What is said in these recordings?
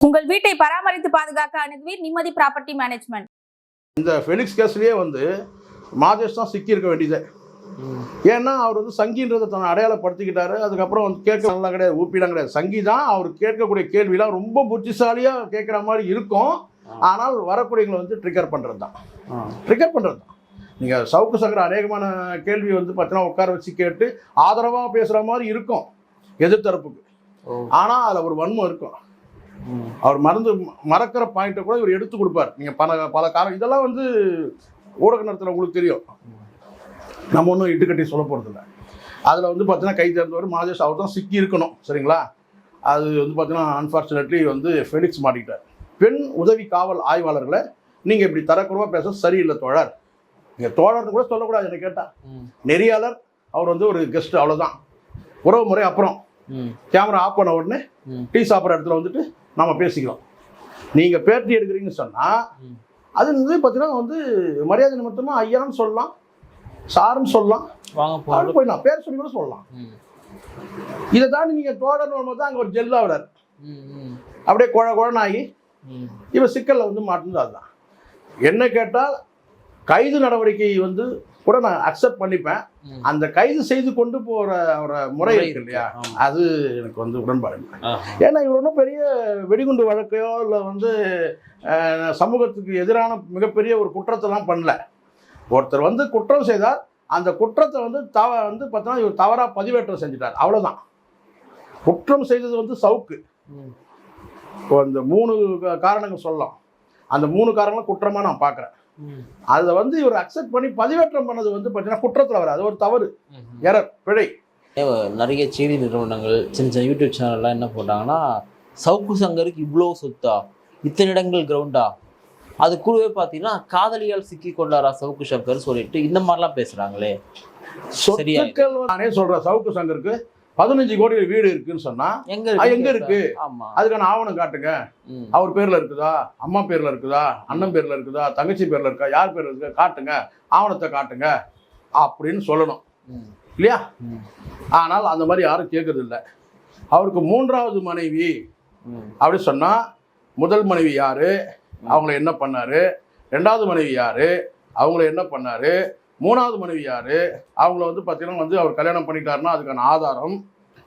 உங்கள் வீட்டை பராமரித்து பாதுகாக்க அணுகுவீர் நிம்மதி ப்ராப்பர்ட்டி மேனேஜ்மெண்ட். இந்த ஃபெலிக்ஸ் கேஸ்லயே மாதேஷ் தான் சிக்கி இருக்க வேண்டியது. ஏன்னா அவர் சங்கின்றதை தன்னை அடையாளப்படுத்திக்கிட்டாரு. அதுக்கப்புறம் கேட்க நல்லா கிடையாது, ஊப்பிலாம் கிடையாது. சங்கி தான் அவர் கேட்கக்கூடிய கேள்வியெல்லாம் ரொம்ப புத்திசாலியாக கேட்குற மாதிரி இருக்கும். ஆனால் வரக்கூடியவங்களை ட்ரிகர் பண்ணுறது தான். நீங்கள் சவுக்கு சங்கர் அநேகமான கேள்வி பார்த்தீங்கன்னா உட்கார வச்சு கேட்டு ஆதரவாக பேசுகிற மாதிரி இருக்கும் எதிர்த்தரப்புக்கு. ஆனால் அதில் ஒரு வன்மம் இருக்கும். அவர் மறக்கிற பாயிண்ட்டை கூட இவர் எடுத்து கொடுப்பார். நீங்கள் பல காலம் இதெல்லாம் ஊடக நேரத்தில் உங்களுக்கு தெரியும். நம்ம ஒன்றும் இட்டுக்கட்டி சொல்ல போகிறதில்ல. அதில் பார்த்தீங்கன்னா கை தேர்ந்தவர் மாதேஷ் அவர் தான் சிக்கி இருக்கணும். சரிங்களா? அது பார்த்தீங்கன்னா அன்ஃபார்ச்சுனேட்லி ஃபெலிக்ஸ் மாட்டிக்கிட்டார். பெண் உதவி காவல் ஆய்வாளர்களை நீங்கள் இப்படி தரக்குறவாக பேச சரியில்லை தோழர். நீங்கள் தோழர்னு கூட சொல்லக்கூடாது. என்ன கேட்டால் நெறியாளர் அவர் ஒரு கெஸ்ட், அவ்வளோதான். உறவு முறை அப்புறம் கேமரா ஆஃப் பண்ண உடனே டீ சாப்பிட்ற இடத்துல நம்ம பேசிக்கலாம். நீங்கள் பேட்டி எடுக்கிறீங்கன்னு சொன்னால் அது பார்த்தீங்கன்னா மரியாதை நிமித்தமாக ஐயான்னு சொல்லலாம், சாருன்னு சொல்லலாம், போயிடலாம், பேர் சொல்லி கூட சொல்லலாம். இதை தாண்டி நீங்கள் தோழர்னு வரும்போது தான் அங்கே ஒரு ஜெல்லாவிடர் அப்படியே குழனாகி இவன் சிக்கலில் மாட்டுனது. அதுதான் என்ன கேட்டால் கைது நடவடிக்கை கூட நான் அக்செப்ட் பண்ணிப்பேன். அந்த கைது செய்து கொண்டு போகிற ஒரு முறை இருக்கு இல்லையா, அது எனக்கு உடன்பாடு இல்லை. ஏன்னா இவர் ஒன்றும் பெரிய வெடிகுண்டு வழக்கையோ இல்லை சமூகத்துக்கு எதிரான மிகப்பெரிய ஒரு குற்றத்தெல்லாம் பண்ணல. ஒருத்தர் குற்றம் செய்தால் அந்த குற்றத்தை பார்த்தோன்னா இவர் தவறாக பதிவேற்றம் செஞ்சுட்டார், அவ்வளோதான். குற்றம் செய்தது சவுக்கு. அந்த 3 காரணங்கள் சொல்லலாம். அந்த 3 காரணங்களும் குற்றமாக நான் பார்க்குறேன். அதை இவர் அக்செப்ட் பண்ணி பதிவேற்றம் பண்ணது பார்த்தீங்கன்னா குற்றத்தில் வராது, ஒரு தவறு, எரர், பிழை. நிறைய செய்தி நிறுவனங்கள் சின்ன யூடியூப் சேனல்லாம் என்ன போட்டாங்கன்னா, சவுக்கு சங்கருக்கு இவ்வளோ சொத்தா, இத்தனை இடங்கள் கிரவுண்டா, அது கூடவே பார்த்தீங்கன்னா காதலியால் சிக்கி கொண்டாரா சவுக்கு சங்கர் சொல்லிட்டு இந்த மாதிரிலாம் பேசுகிறாங்களே. சொத்துக்கள் நானே சொல்கிறேன், சவுக்கு சங்கருக்கு 15 கோடி வீடு இருக்குன்னு சொன்னா எங்க இருக்கு? அதுக்கான ஆவணம் காட்டுங்க. அவர் பேர்ல இருக்குதா, அம்மா பேர்ல இருக்குதா, அண்ணன் பேர்ல இருக்குதா, தங்கச்சி பேர்ல இருக்கா, யார் பேர்ல இருக்கா, காட்டுங்க, ஆவணத்தை காட்டுங்க அப்படின்னு சொல்லணும் இல்லையா? ஆனால் அந்த மாதிரி யாரும் கேட்கறது இல்லை. அவருக்கு 3வது மனைவி அப்படி சொன்னா முதல் மனைவி யாரு, அவங்கள என்ன பண்ணாரு, 2வது மனைவி யாரு, அவங்கள என்ன பண்ணாரு, 3வது மனைவி யாரு, அவங்கள பார்த்தீங்கன்னா அவர் கல்யாணம் பண்ணிட்டாருன்னா அதுக்கான ஆதாரம்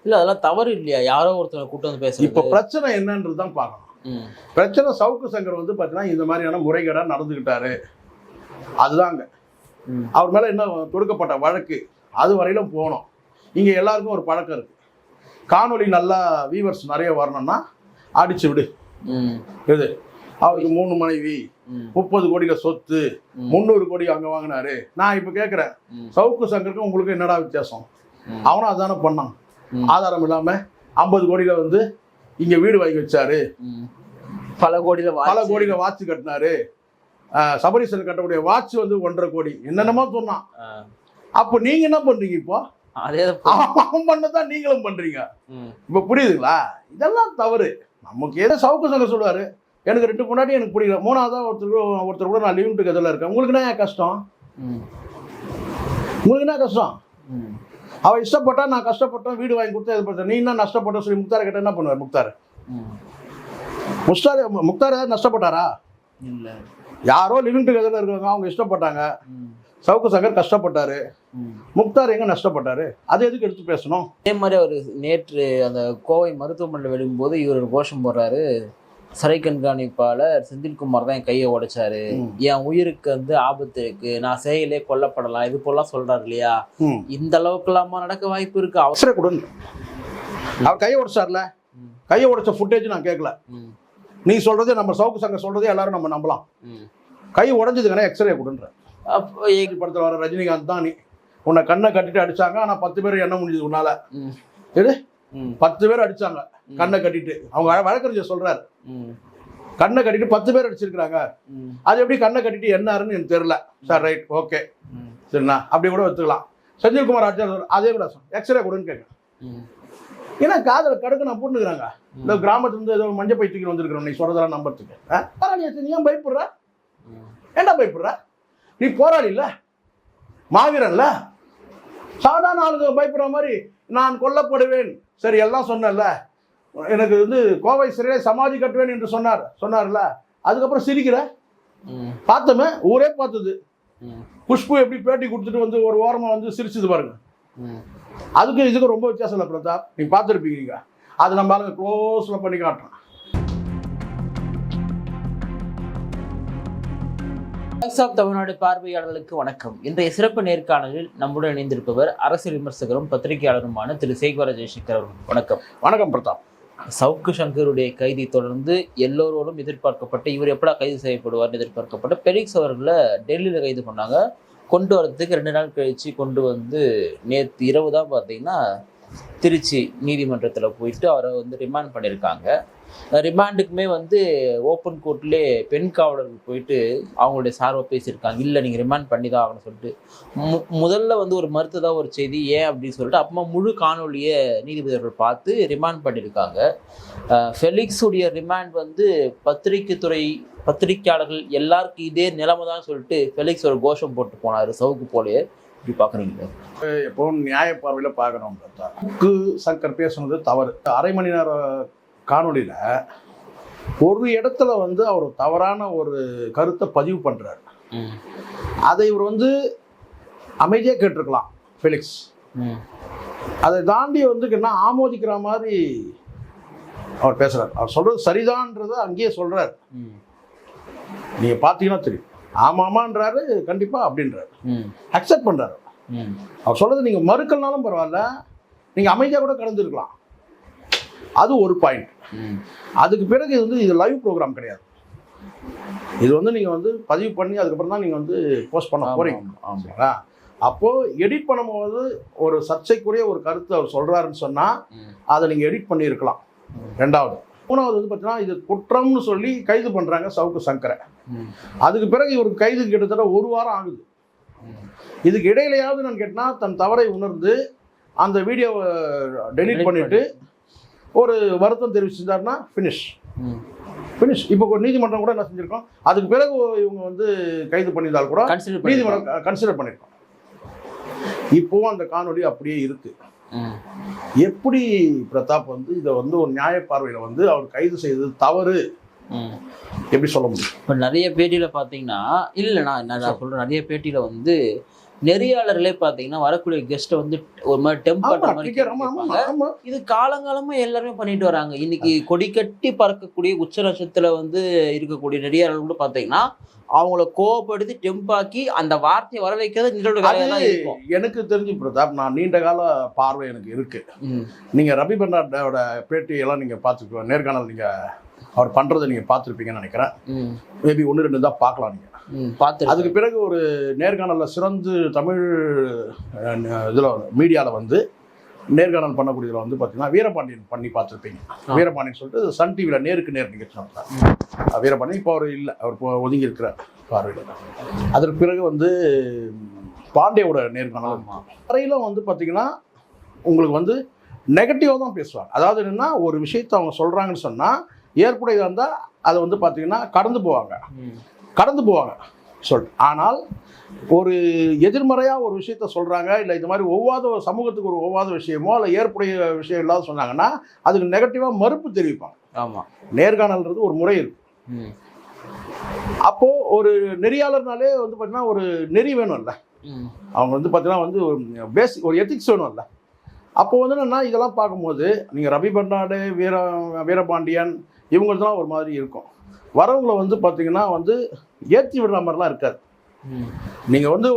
இல்லை, அதெல்லாம் தவறு இல்லையா? யாரோ ஒருத்தர் கூட்டம் பேச. இப்போ பிரச்சனை என்னன்றது தான் பார்க்கணும். பிரச்சனை சவுக்கு சங்கர் பார்த்தீங்கன்னா இந்த மாதிரியான முறைகேடாக நடந்துக்கிட்டாரு, அதுதாங்க. அவர் மேலே என்ன தொடுக்கப்பட்ட வழக்கு அது வரையிலும் போகணும். இங்கே எல்லாருக்கும் ஒரு பழக்கம் இருக்கு, காணொலி நல்லா வியூவர்ஸ் நிறைய வரணும்னா அடிச்சு விடு. இது அவருக்கு 3 மனைவி, 30 கோடியில சொத்து, 300 கோடி அங்க வாங்கினாரு. நான் இப்ப கேட்கிறேன், சவுக்கு சங்கருக்கு உங்களுக்கு என்னடா வித்தியாசம்? அவனும் அதானே பண்ணான். ஆதாரம் இல்லாம 50 கோடியில இங்க வீடு வாங்கி வச்சாரு, பல கோடியில வாட்ச் கட்டினாரு, சபரிசன் கட்டக்கூடிய வாட்ச் 1.5 கோடி, என்னென்னமோ சொன்னான். அப்போ நீங்க என்ன பண்றீங்க? இப்போ அவன் பண்ணதான் நீங்களும் பண்றீங்க. இப்ப புரியுதுங்களா? இதெல்லாம் தவறு. நமக்கு ஏதோ சவுக்கு சங்கர் சொல்லுவாரு, எனக்கு 2 முன்னாடி எனக்கு பிடிக்கல, 3வதா ஒருத்தர் கூட நான் லீவ் டுகெதர்ல இருக்கேன். உங்களுக்கு என்ன கஷ்டம்? உங்களுக்கு என்ன கஷ்டம்? அவ இஷ்டப்பட்டா, நான் கஷ்டப்பட்டேன், வீடு வாங்கி கொடுத்தா இது பண்ண, நீ என்ன நஷ்டப்பட்ட சொல்லி முக்தாரை கிட்ட என்ன பண்ணுவார்? முக்தார் ஏதாவது நஷ்டப்பட்டாரா? யாரோ லிவிங் டுகெதர்ல இருக்காங்க, அவங்க இஷ்டப்பட்டாங்க. சவுக்கு சங்கர் கஷ்டப்பட்டாரு, முக்தார் எங்க நஷ்டப்பட்டாரு? அதை எதுக்கு எடுத்து பேசணும்? அதே மாதிரி அவர் நேற்று அந்த கோவை மருத்துவமனையில் விடும்போது இவர் ஒரு கோஷம் போடுறாரு, சிறை கண்காணிப்பாளர் செந்தில்குமார் தான் என் கையை உடைச்சாரு, என் உயிருக்கு ஆபத்து இருக்கு, நான் செயலே கொல்லப்படலாம், இது போலாம் சொல்றாரு இல்லையா? இந்த அளவுக்கு இல்லாம நடக்க வாய்ப்பு இருக்கு. அவசர கூட அவர் கையை உடைச்சார்ல, கையை உடைச்ச ஃபுட்டேஜ் நான் கேட்கல. நீ சொல்றது, நம்ம சவுக்கு சங்கர் சொல்றதே எல்லாரும் நம்ம நம்பலாம். கை உடைஞ்சதுக்கான எக்ஸ்ரே கொடுன்ற படத்தில் வர ரஜினிகாந்த் தான், நீ உன்னை கண்ணை கட்டிட்டு அடிச்சாங்க, ஆனா 10 பேர் என்ன முடிஞ்சது உன்னால? 10 பேர் அடிச்சாங்க கண்ணை கட்டிட்டு. அவங்க வழக்கறிஞர் சொல்றாரு, கண்ணை கட்டிட்டு 10 பேர் அடிச்சிருக்கிறாங்க. அது எப்படி கண்ணை கட்டிட்டு என்னாருன்னு எனக்கு தெரியல. சார் ரைட், ஓகே, சரிண்ணா, அப்படி கூட வச்சுக்கலாம். செந்தில்குமார் ஆச்சார் அதே கூட எக்ஸ்ரே கொடுன்னு கேட்குறேன். ஏன்னா காதல கடுக்கு நான் போட்டுக்கிறாங்க. இந்த கிராமத்துல ஏதோ மஞ்சள் பை தூக்கி வந்திருக்கிறோம், நீ சொல்றதெல்லாம் நம்பறதுக்கு. நீ ஏன் பயப்படுற? ஏன்டா பயப்படுற? நீ போராடி இல்ல, மாவீரன்ல. சாதாரண ஆளுங்க பயப்படுற மாதிரி நான் கொல்லப்படுவேன், சரி எல்லாம் சொன்னல, எனக்கு வந்து கோவை சிறையிலே சமாதி கட்டுவேன் என்று சொன்னார்ல, அதுக்கப்புறம் சிரிக்கிற பார்த்தோமே, ஊரே பார்த்தது. குஷ்பு எப்படி பேட்டி கொடுத்துட்டு வந்து ஒரு ஓரமா வந்து சிரிச்சது பாருங்க. அதுக்கும் இதுக்கும் ரொம்ப வித்தியாசம் இல்லை பிரதாப், நீங்க பார்த்துருப்பீங்க. அது நம்ம ஆளுங்க க்ளோஸ்ல பண்ணி காட்டுறோம். வாய்ஸ் ஆஃப் தமிழ்நாடு பார்வையாளர்களுக்கு வணக்கம். இன்றைய சிறப்பு நேர்காணலில் நம்முடன் இணைந்திருப்பவர் அரசியல் விமர்சகரும் பத்திரிகையாளருமான திரு சேகுவர ஜெயசேகர் அவர்கள். வணக்கம். வணக்கம் பிரதாப். சவுக்கு சங்கருடைய கைதை தொடர்ந்து எல்லோரோடும் எதிர்பார்க்கப்பட்ட இவர் எப்படா கைது செய்யப்படுவார்னு எதிர்பார்க்கப்பட்ட பெலிக்ஸ் அவர்களை டெல்லியில் கைது பண்ணாங்க. கொண்டு வரதுக்கு 2 நாள் கழிச்சு கொண்டு வந்து நேற்று இரவு தான் பார்த்தீங்கன்னா திருச்சி நீதிமன்றத்தில் போயிட்டு அவரை வந்து ரிமாண்ட் பண்ணியிருக்காங்க. ரிமாண்டுக்குமே வந்து ஓப்பன் கோர்ட்லேயே பெண் காவலர்கள் போயிட்டு அவங்களுடைய சார்பாக பேசியிருக்காங்க. இல்லை நீங்கள் ரிமாண்ட் பண்ணி தான் ஆகணும்னு சொல்லிட்டு முதல்ல வந்து ஒரு மறுத்ததாக ஒரு செய்தி, ஏன் அப்படின்னு சொல்லிட்டு அப்புறமா முழு காணொலியை நீதிபதிகள் பார்த்து ரிமாண்ட் பண்ணியிருக்காங்க. ஃபெலிக்ஸுடைய ரிமாண்ட் வந்து பத்திரிக்கையாளர்கள் எல்லாருக்கும் இதே நிலைமை தான் சொல்லிட்டு ஃபெலிக்ஸ் ஒரு கோஷம் போட்டு போனார் சவுக்கு போலே. இப்படி பார்க்குறீங்க? எப்பவும் நியாய பார்வையில் பார்க்கணும். சவுக்கு சங்கர் பேசுனது தவறு. 1/2 மணி நேர காணொலியில் ஒரு இடத்துல வந்து அவர் தவறான ஒரு கருத்தை பதிவு பண்ணுறாரு. அதை இவர் வந்து அமைதியாக கேட்டிருக்கலாம் ஃபெலிக்ஸ். அதை தாண்டி வந்து என்ன ஆமோதிக்கிற மாதிரி அவர் பேசுகிறார். அவர் சொல்கிறது சரிதான்றதை அங்கேயே சொல்கிறார். நீங்கள் பார்த்தீங்கன்னா தெரியும். ஆமாமான்றாரு, கண்டிப்பாக அப்படின்றாரு, அக்செப்ட் பண்ணுறாரு. அவர் சொல்கிறது நீங்கள் மறுக்கலனாலும் பரவாயில்ல, நீங்கள் அமைதியாக கூட கடந்துருக்கலாம். அது ஒரு பாயிண்ட். அதுக்கு பிறகு இது லைவ் ப்ரோக்ராம் கிடையாது. இது வந்து நீங்கள் வந்து பதிவு பண்ணி அதுக்கப்புறம் தான் நீங்கள் வந்து போஸ்ட் பண்ண போகிறீங்க. ஆமாங்களா? அப்போது எடிட் பண்ணும்போது ஒரு சர்ச்சைக்குரிய ஒரு கருத்து அவர் சொல்கிறாருன்னு சொன்னால் அதை நீங்கள் எடிட் பண்ணியிருக்கலாம். 2வது. 3வது வந்து பார்த்தீங்கன்னா இது குற்றம்னு சொல்லி கைது பண்ணுறாங்க சவுக்கு சங்கரை. அதுக்கு பிறகு இவருக்கு கைது கிட்டத்தட்ட 1 வாரம் ஆகுது. இதுக்கு இடையிலையாவது நான் கேட்டால் தன் தவறை உணர்ந்து அந்த வீடியோவை டெலீட் பண்ணிவிட்டு ஒரு வருத்தம் தெரிவிச்சிருந்தாருன்னா ஃபினிஷ். இப்போ ஒரு நீதிமன்றம் கூட என்ன செஞ்சுருக்கோம், அதுக்கு பிறகு இவங்க வந்து கைது பண்ணியிருந்தால் கூட நீதிமன்றம் கன்சிடர் பண்ணியிருக்கோம். இப்போவும் அந்த காணொலி அப்படியே இருக்கு. எப்படி பிரதாப் வந்து இதை வந்து ஒரு நியாய பார்வையில் வந்து அவர் கைது செய்தது தவறு எப்படி சொல்ல முடியும்? இப்போ நிறைய பேட்டியில் பார்த்தீங்கன்னா, இல்லை நான் சொல்கிறேன், நிறைய பேட்டியில் வந்து நெறியாளர்களே பார்த்தீங்கன்னா வரக்கூடிய கெஸ்ட்டை வந்து ஒரு மாதிரி டெம்பர் மாதிரி இது காலங்காலமாக எல்லாருமே பண்ணிட்டு வராங்க. இன்னைக்கு கொடி கட்டி பறக்கக்கூடிய உச்ச நட்சத்திரத்தில் வந்து இருக்கக்கூடிய நெறியாளர்கள் கூட பார்த்தீங்கன்னா அவங்கள கோவப்படுத்தி டெம்பாக்கி அந்த வார்த்தையை வர வைக்கிறது நிகழ்வு. எனக்கு தெரிஞ்சு பிரதாப், நான் நீண்ட கால பார்வை எனக்கு இருக்கு. நீங்கள் ரவி பெர்னார்டோட பேட்டியெல்லாம் நீங்கள் பார்த்துக்கோ, நேர்காணல் நீங்கள் அவர் பண்ணுறதை நீங்கள் பார்த்துருப்பீங்கன்னு நினைக்கிறேன். மேபி 1-2 தான் பார்க்கலாம் நீங்கள் பார்த்து. அதுக்கு பிறகு ஒரு நேர்காணலில் சிறந்து தமிழ் இதில் மீடியாவில் வந்து நேர்காணல் பண்ணக்கூடியதில் வந்து பார்த்தீங்கன்னா வீரபாண்டியன் பண்ணி பார்த்துருப்பீங்க. வீரபாண்டியன் சொல்லிட்டு சன் டிவியில் நேருக்கு நேர் நிகழ்ச்சி நடத்தார். வீரபாண்டியன் இப்போ அவர் இல்லை, அவர் ஒதுங்கி இருக்கிறார் பார்வையில். அதற்கு பிறகு வந்து பாண்டியோட நேர்காணல் வரையிலும் வந்து பார்த்தீங்கன்னா உங்களுக்கு வந்து நெகட்டிவாக தான் பேசுவாங்க. அதாவது என்னென்னா ஒரு விஷயத்தை அவங்க சொல்கிறாங்கன்னு சொன்னால் ஏற்புடையதாக இருந்தால் அதை வந்து பார்த்தீங்கன்னா கடந்து போவாங்க ஆனால் ஒரு எதிர்மறையாக ஒரு விஷயத்த சொல்கிறாங்க, இல்லை இது மாதிரி சமூகத்துக்கு ஒரு ஒவ்வாத விஷயமோ இல்லை ஏற்புடைய விஷயம் இல்லாத சொன்னாங்கன்னா அதுக்கு நெகட்டிவாக மறுப்பு தெரிவிப்பாங்க. ஆமாம், நேர்காணல்ன்றது ஒரு முறை இருக்கு. அப்போது ஒரு நெறியாளர்னாலே வந்து பார்த்தீங்கன்னா ஒரு நெறி வேணும்ல, அவங்க வந்து பார்த்தீங்கன்னா வந்து பேசிக் ஒரு எத்திக்ஸ் வேணும்ல. அப்போ வந்து என்னன்னா இதெல்லாம் பார்க்கும்போது நீங்கள் ரவி பெர்னார்டு, வீரபாண்டியன் இவங்களுக்குலாம் ஒரு மாதிரி இருக்கும். வரவங்களை வந்து பார்த்தீங்கன்னா வந்து ஏற்றி விடுற மாதிரிலாம் இருக்காது. நீங்கள் வந்து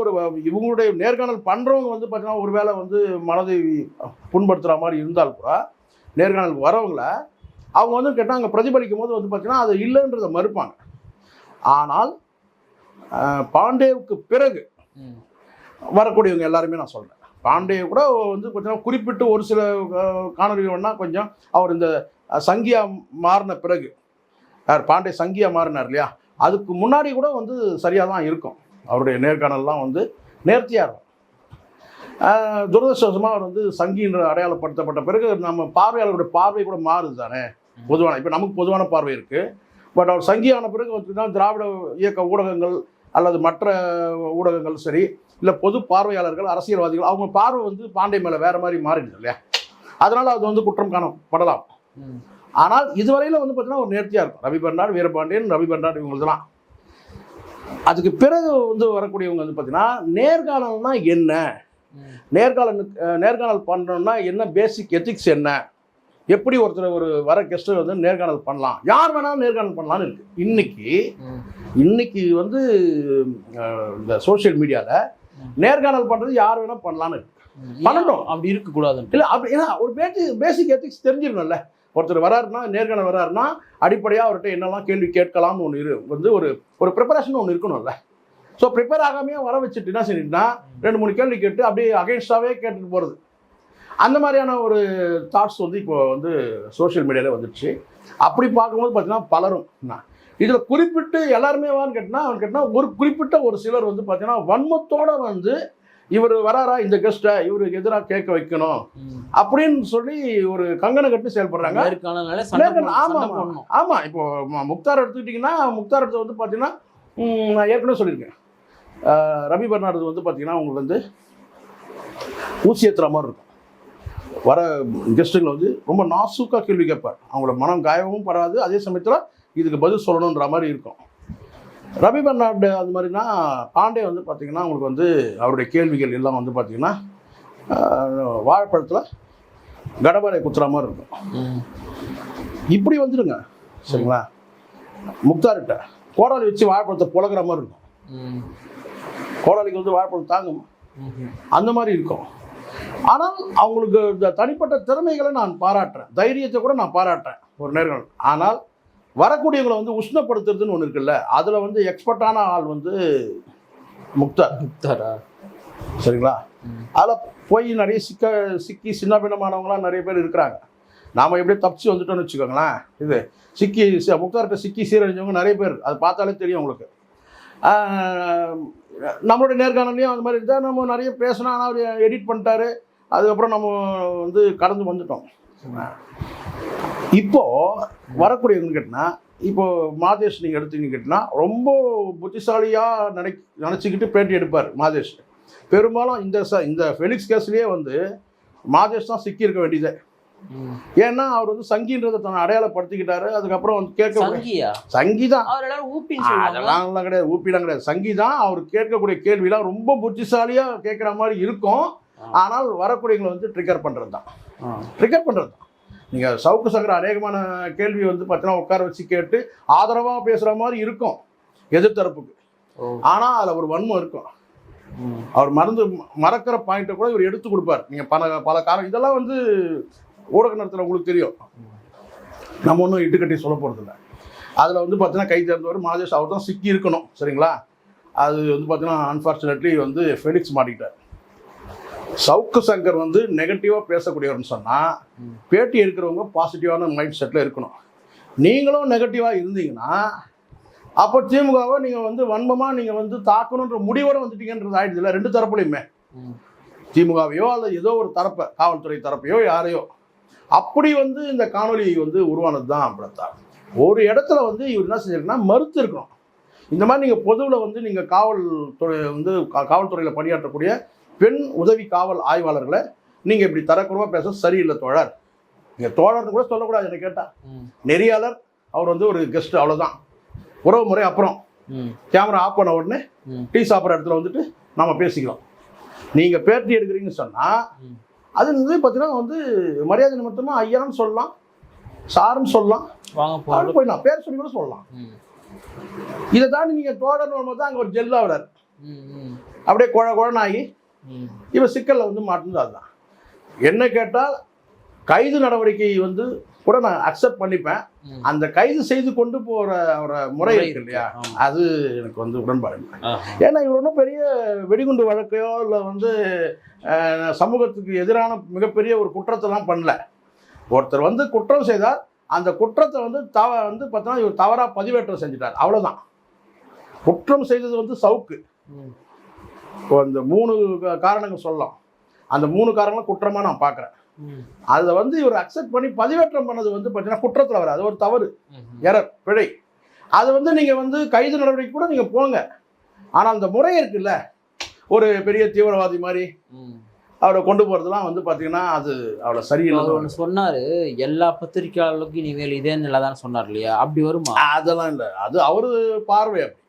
இவங்களுடைய நேர்காணல் பண்ணுறவங்க வந்து பார்த்தீங்கன்னா ஒரு வேளை வந்து மனதை புண்படுத்துகிற மாதிரி இருந்தால் கூட நேர்காணலுக்கு வரவங்கள அவங்க வந்து கேட்டால் அங்கே பிரதிபலிக்கும் போது வந்து பார்த்தீங்கன்னா அது இல்லைன்றதை மறுப்பாங்க. ஆனால் பாண்டேவுக்கு பிறகு வரக்கூடியவங்க எல்லாருமே நான் சொல்கிறேன், பாண்டே கூட வந்து பார்த்தீங்கன்னா குறிப்பிட்டு ஒரு சில காணொலி வேணால் கொஞ்சம் அவர் இந்த சங்கியா மாறின பிறகு பாண்டே சங்கியா மாறினார் இல்லையா, அதுக்கு முன்னாடி கூட வந்து சரியாக தான் இருக்கும். அவருடைய நேர்காணல்லாம் வந்து நேர்த்தியாக இருக்கும். துரதிருஷ்டவசமாக அவர் வந்து சங்கின்ற அடையாளப்படுத்தப்பட்ட பிறகு நம்ம பார்வையாளருடைய பார்வை கூட மாறுது தானே. பொதுவான இப்போ நமக்கு பொதுவான பார்வை இருக்குது. பட் அவர் சங்கியான பிறகு வந்து திராவிட இயக்க ஊடகங்கள் அல்லது மற்ற ஊடகங்கள் சரி, இல்லை பொது பார்வையாளர்கள், அரசியல்வாதிகள், அவங்க பார்வை வந்து பாண்டே மேலே வேறு மாதிரி மாறிடுது இல்லையா. அதனால் அது வந்து குற்றம் காணப்படலாம். ஆனால் இதுவரையில வந்து பார்த்தீங்கன்னா ஒரு நேர்த்தியாக இருக்கும். ரவி பெர்னாட், வீரபாண்டியன், ரவி பெர்னாட் இவங்களுக்குலாம். அதுக்கு பிறகு வந்து வரக்கூடியவங்க வந்து பார்த்தீங்கன்னா நேர்காணல்னா என்ன, நேர்காணல் பண்ணணும்னா என்ன, பேசிக் எத்திக்ஸ் என்ன, எப்படி ஒருத்தர் ஒரு வர கெஸ்ட்டை வந்து நேர்காணல் பண்ணலாம், யார் வேணாலும் நேர்காணல் பண்ணலான்னு இருக்கு. இன்னைக்கு வந்து இந்த சோஷியல் மீடியாவில் நேர்காணல் பண்ணுறது யார் வேணால் பண்ணலான்னு இருக்கு. பண்ணணும், அப்படி இருக்கக்கூடாது இல்லை. அப்படி ஏன்னா ஒரு பேசிக் எத்திக்ஸ் தெரிஞ்சிடணும்ல. ஒருத்தர் வராருன்னா, நேர்காணல் வராருன்னா அடிப்படையாக அவர்கிட்ட என்னெல்லாம் கேள்வி கேட்கலாம்னு ஒன்று வந்து ஒரு ப்ரிப்பரேஷன் ஒன்று இருக்கணும்ல. ஸோ ப்ரிப்பேர் ஆகாமையே வர வச்சுட்டு என்ன செஞ்சுட்டுனா 2-3 கேள்வி கேட்டு அப்படியே அகைன்ஸ்டாகவே கேட்டுட்டு போகிறது, அந்த மாதிரியான ஒரு தாட்ஸ் வந்து இப்போ வந்து சோஷியல் மீடியாவில் வந்துடுச்சு. அப்படி பார்க்கும்போது பார்த்தீங்கன்னா பலரும் இதில் குறிப்பிட்டு எல்லாருமே வான்னு கேட்டால் ஒரு குறிப்பிட்ட ஒரு சிலர் வந்து பார்த்தீங்கன்னா வன்மத்தோடு வந்து இவர் வராரா, இந்த கெஸ்ட்டை இவருக்கு எதிராக கேட்க வைக்கணும் அப்படின்னு சொல்லி ஒரு கங்கணம் கட்டி செயல்படுறாங்க. ஆமாம். இப்போ முக்தார் எடுத்துக்கிட்டிங்கன்னா, முக்தார் எடுத்து வந்து பார்த்தீங்கன்னா நான் ஏற்கனவே சொல்லியிருக்கேன், ரவி பெர்னாட் வந்து பார்த்தீங்கன்னா உங்களுக்கு வந்து ஊசி ஏற்றுற மாதிரி இருக்கும். வர கெஸ்ட்டுங்களை வந்து ரொம்ப நாசூக்காக கேள்வி கேட்பார். அவங்களோட மனம் காயமும் படாது, அதே சமயத்தில் இதுக்கு பதில் சொல்லணுன்ற மாதிரி இருக்கும். ரவி பெர்னாட் அது மாதிரினா பாண்டே வந்து பார்த்திங்கன்னா உங்களுக்கு வந்து அவருடைய கேள்விகள் எல்லாம் வந்து பார்த்திங்கன்னா வாழைப்பழத்தில் கடபாரை குத்துற மாதிரி இருக்கும். இப்படி வந்துடுங்க சரிங்களா. முக்தார்கிட்ட கோடாலி வச்சு வாழைப்பழத்தை புழகிற மாதிரி இருக்கும். கோடாலிக்கு வந்து வாழைப்பழம் தாங்கும், அந்த மாதிரி இருக்கும். ஆனால் அவங்களுக்கு இந்த தனிப்பட்ட திறமைகளை நான் பாராட்டுறேன், தைரியத்தை கூட நான் பாராட்டுறேன் ஒரு நேர்காணல். ஆனால் வரக்கூடியவங்களை வந்து உஷ்ணப்படுத்துறதுன்னு ஒன்று இருக்குல்ல, அதில் வந்து எக்ஸ்பர்ட்டான ஆள் வந்து முக்தாரா சரிங்களா. அதில் போய் நிறைய சிக்கி சின்ன பின்னமானவங்களாம் நிறைய பேர் இருக்கிறாங்க. நாம் எப்படியே தப்பிச்சு வந்துட்டோன்னு வச்சுக்கோங்களேன். இது முக்தார்கிட்ட சிக்கி சீரழிஞ்சவங்க நிறைய பேர், அது பார்த்தாலே தெரியும் உங்களுக்கு. நம்மளுடைய நேர்காணலையும் அந்த மாதிரி இருந்தால் நம்ம நிறைய பேசணும், ஆனால் அவர் எடிட் பண்ணிட்டாரு, அதுக்கப்புறம் நம்ம வந்து கடந்து வந்துட்டோம். இப்போது வரக்கூடியவங்கன்னு கேட்டால், இப்போது மாதேஷ் நீங்கள் எடுத்துக்கின்னு கேட்டால் ரொம்ப புத்திசாலியாக நினச்சிக்கிட்டு பேட்டி எடுப்பார் மாதேஷ். பெரும்பாலும் இந்த ஃபெலிக்ஸ் கேஸ்லேயே வந்து மாதேஷ் தான் சிக்கியிருக்க வேண்டியதே. ஏன்னா அவர் வந்து சங்கின்றதை தன்னை அடையாளப்படுத்திக்கிட்டாரு. அதுக்கப்புறம் வந்து சங்கி தான், அதெல்லாம் கிடையாது, ஊப்பிலாம் கிடையாது, சங்கி தான். அவர் கேட்கக்கூடிய கேள்வியெல்லாம் ரொம்ப புத்திசாலியாக கேட்குற மாதிரி இருக்கும். ஆனால் வரக்கூடியவங்களை வந்து ட்ரிகர் பண்ணுறது தான். நீங்கள் சவுக்கு சங்கர் அநேகமான கேள்வி வந்து பார்த்தீங்கன்னா உட்கார வச்சு கேட்டு ஆதரவாக பேசுகிற மாதிரி இருக்கும் எதிர்த்தரப்புக்கு. ஆனால் அதில் ஒரு வன்மம் இருக்கும். அவர் மறக்கிற பாயிண்ட்டை கூட இவர் எடுத்து கொடுப்பார். நீங்கள் பல காரணம் இதெல்லாம் வந்து ஊடக நேரத்தில் உங்களுக்கு தெரியும், நம்ம ஒன்றும் இட்டுக்கட்டி சொல்ல போகிறதில்ல. அதில் வந்து பார்த்தீங்கன்னா கை தேர்ந்தவர் மாதேஷ், அவர் தான் சிக்கி இருக்கணும் சரிங்களா. அது வந்து பார்த்தீங்கன்னா அன்ஃபார்ச்சுனேட்லி வந்து ஃபெலிக்ஸ் மாட்டிக்கிட்டார். சவுக்கு சங்கர் வந்து நெகட்டிவாக பேசக்கூடியவர்னு சொன்னால் பேட்டி எடுக்கிறவங்க பாசிட்டிவான மைண்ட் செட்டில் இருக்கணும். நீங்களும் நெகட்டிவாக இருந்தீங்கன்னா அப்போ திமுகவை நீங்கள் வந்து வன்மமாக நீங்கள் வந்து தாக்கணுன்ற முடிவோடு வந்துட்டீங்கன்றது ஆயிடுது இல்லை. ரெண்டு தரப்புலையுமே, திமுகவையோ அல்லது ஏதோ ஒரு தரப்பை, காவல்துறை தரப்பையோ யாரையோ, அப்படி வந்து இந்த காணொலி வந்து உருவானது தான். அப்படித்தான் ஒரு இடத்துல வந்து இவர் என்ன செஞ்சிருக்குன்னா மறுத்து இருக்கணும். இந்த மாதிரி நீங்கள் பொதுவில் வந்து நீங்கள் காவல்துறையில் பணியாற்றக்கூடிய பெண் உதவி காவல் ஆய்வாளர்களை நீங்கள் இப்படி தரக்குறவா பேச சரியில்லை தோழர். நீங்கள் தோழர்னு கூட சொல்லக்கூடாது. என்ன கேட்டால் நெறியாளர், அவர் வந்து ஒரு கெஸ்ட், அவ்வளோதான். உறவு முறை அப்புறம் கேமரா ஆஃப் பண்ண உடனே டீ சாப்பிட்ற இடத்துல வந்துட்டு நம்ம பேசிக்கலாம். நீங்கள் பேட்டி எடுக்கிறீங்கன்னு சொன்னால் அது வந்து பார்த்தீங்கன்னா வந்து மரியாதை நிமித்தமாக ஐயான்னு சொல்லலாம், சாருன்னு சொல்லலாம், போயிடலாம், பேர் சொல்லி கூட சொல்லலாம். இதை தாண்டி நீங்கள் தோழர்னு வரும்போது தான் அங்கே ஒரு ஜெல்லா விடார், அப்படியே குழன்னு ஆகி இவன் சிக்கலில் வந்து மாட்டுனது. அதுதான் என்ன கேட்டால் கைது நடவடிக்கை வந்து கூட நான் அக்செப்ட் பண்ணிப்பேன். அந்த கைது செய்து கொண்டு போகிற ஒரு முறை இருக்கு இல்லையா, அது எனக்கு வந்து உடன்பாடு இல்லை. ஏன்னா இவர் ஒன்றும் பெரிய வெடிகுண்டு வழக்கையோ இல்லை வந்து சமூகத்துக்கு எதிரான மிகப்பெரிய ஒரு குற்றத்தெல்லாம் பண்ணல. ஒருத்தர் வந்து குற்றம் செய்தால் அந்த குற்றத்தை வந்து பார்த்தோன்னா இவர் தவறாக பதிவேற்றம் செஞ்சுட்டார், அவ்வளோதான். குற்றம் செய்தது வந்து சவுக்கு. இப்போ இந்த 3 காரணங்கள் சொல்லலாம். அந்த 3 காரணங்களும் குற்றமாக நான் பார்க்குறேன். அதை வந்து இவர் அக்செப்ட் பண்ணி பதிவேற்றம் பண்ணது வந்து பார்த்தீங்கன்னா குற்றத்தில் வராது, அது ஒரு தவறு, எரர், பிழை. அது வந்து நீங்கள் வந்து கைது நடவடிக்கை கூட நீங்கள் போங்க. ஆனால் அந்த முறை இருக்குல்ல, ஒரு பெரிய தீவிரவாதி மாதிரி அவரை கொண்டு போகிறதுலாம் வந்து பார்த்தீங்கன்னா அது அவ்வளோ சரியில்லை. அவர் ஒன்று சொன்னாரு, எல்லா பத்திரிகையாளர்களுக்கும் இனிமேல் இதே நிலை தான் சொன்னார் இல்லையா? அப்படி வருமா? அதெல்லாம் இல்லை, அது அவரு பார்வை அப்படி.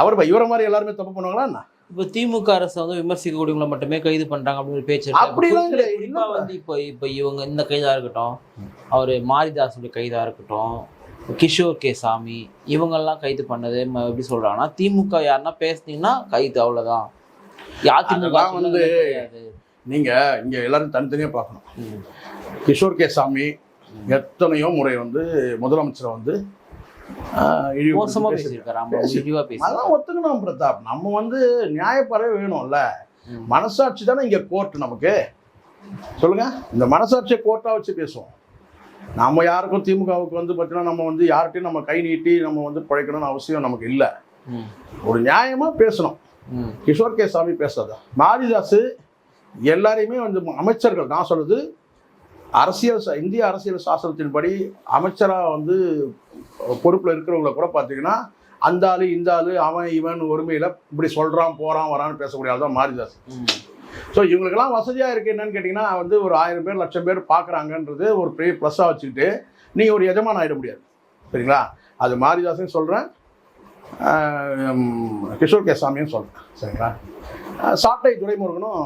அவர் இவரை மாதிரி எல்லாருமே தப்பு பண்ணுவாங்களா என்ன? இப்போ திமுக அரசு வந்து விமர்சிக்கக்கூடியவங்களை மட்டுமே கைது பண்றாங்க அப்படின்னு ஒரு பேச்சு இருக்கு. அப்படிலாம் கிடையாது. குறிப்பா வந்து இப்போ இவங்க இந்த கைதா இருக்கட்டும், அவர் மாரிதாசுடைய கைதா இருக்கட்டும், கிஷோர் கே சாமி இவங்கெல்லாம் கைது பண்ணது எப்படி சொல்றாங்கன்னா, திமுக யாருன்னா பேசுனீங்கன்னா கைது, அவ்வளவுதான். அதிமுக வந்து நீங்க இங்க எல்லாரும் தனித்தனியா பார்க்கணும். கிஷோர் கே சாமி எத்தனையோ முறை வந்து முதலமைச்சரை வந்து மோசமா பேசியிருக்காரு. அதெல்லாம் ஒத்துக்கணும் பிரதாப். நம்ம வந்து நியாயப்பறவை வேணும்ல. மனசாட்சி தானே இங்க கோர்ட் நமக்கு. சொல்லுங்க, இந்த மனசாட்சியை கோர்ட்டா வச்சு பேசுவோம். நம்ம யாருக்கும் திமுகவுக்கு வந்து பார்த்தீங்கன்னா நம்ம வந்து யார்கிட்டையும் நம்ம கை நீட்டி நம்ம வந்து பிழைக்கணும்னு அவசியம் நமக்கு இல்லை. ஒரு நியாயமா பேசணும். கிஷோர் கே சாமி பேசாத, மாரிதாஸ் எல்லாரையுமே வந்து அமைச்சர்கள், நான் சொல்றது அரசியல் இந்திய அரசியல் சாசனத்தின்படி அமைச்சராக வந்து பொறுப்பில் இருக்கிறவங்கள கூட பார்த்தீங்கன்னா அந்த ஆளு இந்த ஆளு அவன் இவன் ஒருமையில் இப்படி சொல்கிறான் போகிறான் வரான்னு பேசக்கூடிய ஆள் தான் மாரிதாஸ். ஸோ இவங்களுக்கெல்லாம் வசதியாக இருக்குது. என்னன்னு கேட்டிங்கன்னா வந்து ஒரு 1000 பேர் 1,00,000 பேர் பார்க்குறாங்கன்றது ஒரு பெரிய ப்ளஸ்ஸாக வச்சுக்கிட்டு நீங்கள் ஒரு எஜமான் ஆகிட முடியாது. சரிங்களா? அது மாரிதாஸையும் சொல்கிறேன், கிஷோர் கே சாமியும் சொல்கிறேன். சரிங்களா? சாட்டை துரைமுருகனும்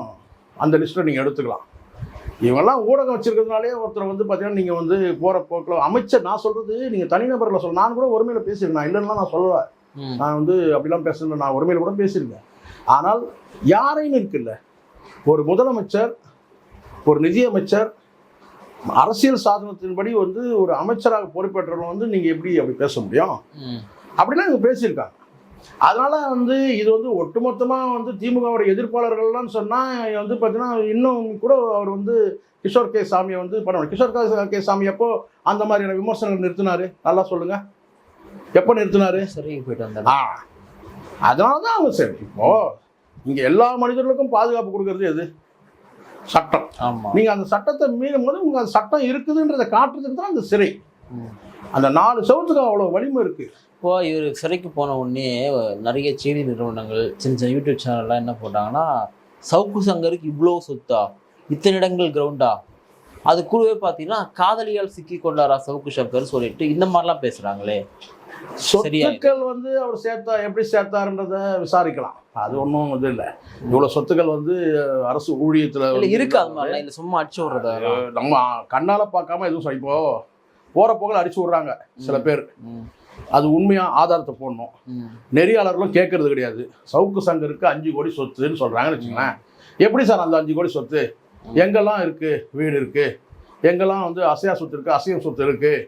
அந்த லிஸ்ட்டில் நீங்கள் எடுத்துக்கலாம். இவங்கெல்லாம் ஊடகம் வச்சிருக்கிறதுனாலே ஒருத்தர் வந்து பார்த்தீங்கன்னா நீங்கள் வந்து போகிற போக்கில் அமைச்சர், நான் சொல்கிறது நீங்கள் தனிநபரில் சொல்ல, நான் கூட ஒருமையில் பேசியிருக்கேன், இல்லைன்னா நான் சொல்லுவேன், நான் வந்து அப்படிலாம் பேசல, நான் ஒருமையில் கூட பேசியிருக்கேன். ஆனால் யாரையும் இருக்குல்ல, ஒரு முதலமைச்சர், ஒரு நிதியமைச்சர், அரசியல் சாதனத்தின்படி வந்து ஒரு அமைச்சராக பொறுப்பேற்றவங்க வந்து நீங்கள் எப்படி அப்படி பேச முடியும்? அப்படிலாம் இங்கே பேசியிருக்காங்க. அதனால வந்து இது வந்து ஒட்டுமொத்தமாக வந்து திமுகவோட எதிர்ப்பாளர்கள்லாம் சொன்னால் வந்து பார்த்தீங்கன்னா இன்னும் கூட அவர் வந்து கிஷோர் கே சாமியை வந்து பண்ணணும். கிஷோர் கே சாமி எப்போ அந்த மாதிரியான விமர்சனங்கள் நிறுத்தினாரு? நல்லா சொல்லுங்க, எப்போ நிறுத்தினாரு? சரி, போயிட்டு வந்தாரு. அதனால தான் அவங்க சரி. இப்போ இங்கே எல்லா மனிதர்களுக்கும் பாதுகாப்பு கொடுக்கறது எது? சட்டம். நீங்கள் அந்த சட்டத்தை மீறும் போது உங்களுக்கு அந்த சட்டம் இருக்குதுன்றதை காட்டுறதுக்கு தான் அந்த சிறை. அந்த 4 செவத்துக்கு அவ்வளோ வலிமை இருக்குது. இப்போ இவர் சிறைக்கு போன உடனே நிறைய செய்தி நிறுவனங்கள், சின்ன சின்ன யூடியூப் சேனல்லாம் என்ன போட்டாங்கன்னா, சவுக்கு சங்கருக்கு இவ்வளோ சொத்தா, இத்தனை இடங்கள் கிரவுண்டா, அது கூடவே பார்த்தீங்கன்னா காதலியால் சிக்கி கொண்டாரா சவுக்கு சங்கர் சொல்லிட்டு இந்த மாதிரிலாம் பேசுகிறாங்களே. சொத்துக்கள் வந்து அவர் சேர்த்தா எப்படி சேர்த்தாருன்றத விசாரிக்கலாம். அது ஒன்றும் இது இல்லை. இவ்வளோ சொத்துக்கள் வந்து அரசு ஊழியத்தில் இருக்கு. அது மாதிரிலாம் இல்லை, சும்மா அடிச்சு விடுறத நம்ம கண்ணால் பார்க்காம எதுவும் இப்போ போகிற போக்கில் அடிச்சு விட்றாங்க சில பேர். அது உண்மையாக ஆதாரத்தை போடணும். நெறியாளர்களும் கேட்கறது கிடையாது. சவுக்கு சங்கருக்கு 5 கோடி சொத்துன்னு சொல்கிறாங்கன்னு வச்சுங்களேன். எப்படி சார் அந்த 5 கோடி சொத்து எங்கெல்லாம் இருக்குது? வீடு இருக்குது, எங்கெல்லாம் வந்து அசையா சொத்து இருக்குது, அசையம் சொத்து இருக்குது,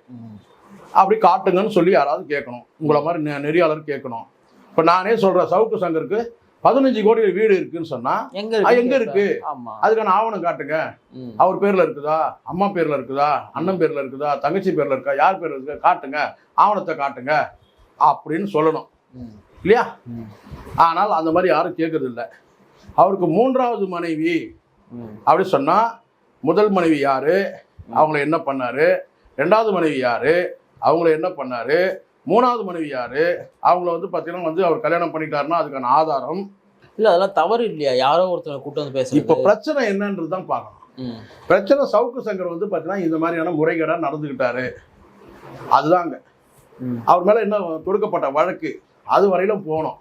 அப்படி காட்டுங்கன்னு சொல்லி யாராவது கேட்கணும். உங்களை மாதிரி நெறியாளர் கேட்கணும். இப்போ நானே சொல்கிறேன், சவுக்கு சங்கருக்கு 15 கோடி வீடு இருக்குன்னு சொன்னா எங்க இருக்கு? அதுக்கான ஆவணம் காட்டுங்க. அவர் பேர்ல இருக்குதா, அம்மா பேர்ல இருக்குதா, அண்ணன் பேர்ல இருக்குதா, தங்கச்சி பேர்ல இருக்கா, யார் பேர்ல இருக்கா, காட்டுங்க, ஆவணத்தை காட்டுங்க அப்படின்னு சொல்லணும் இல்லையா? ஆனால் அந்த மாதிரி யாரும் கேட்கறது இல்லை. அவருக்கு 3வது மனைவி அப்படி சொன்னா, முதல் மனைவி யாரு, அவங்கள என்ன பண்ணாரு, 2வது மனைவி யாரு, அவங்கள என்ன பண்ணாரு, 3வது மனைவி யாரு, அவங்கள வந்து பார்த்தீங்கன்னா வந்து அவர் கல்யாணம் பண்ணிட்டாருன்னா அதுக்கான ஆதாரம் இல்லை. அதெல்லாம் தவறு இல்லையா? யாரோ ஒருத்தரை கூட்டு வந்து பேச. இப்போ பிரச்சனை என்னன்றது தான் பார்க்கணும். பிரச்சனை சவுக்கு சங்கர் வந்து பார்த்தீங்கன்னா இந்த மாதிரியான முறைகேடாக நடந்துக்கிட்டாரு, அதுதாங்க. அவர் மேலே என்ன தொடுக்கப்பட்ட வழக்கு அது வரையிலும் போகணும்.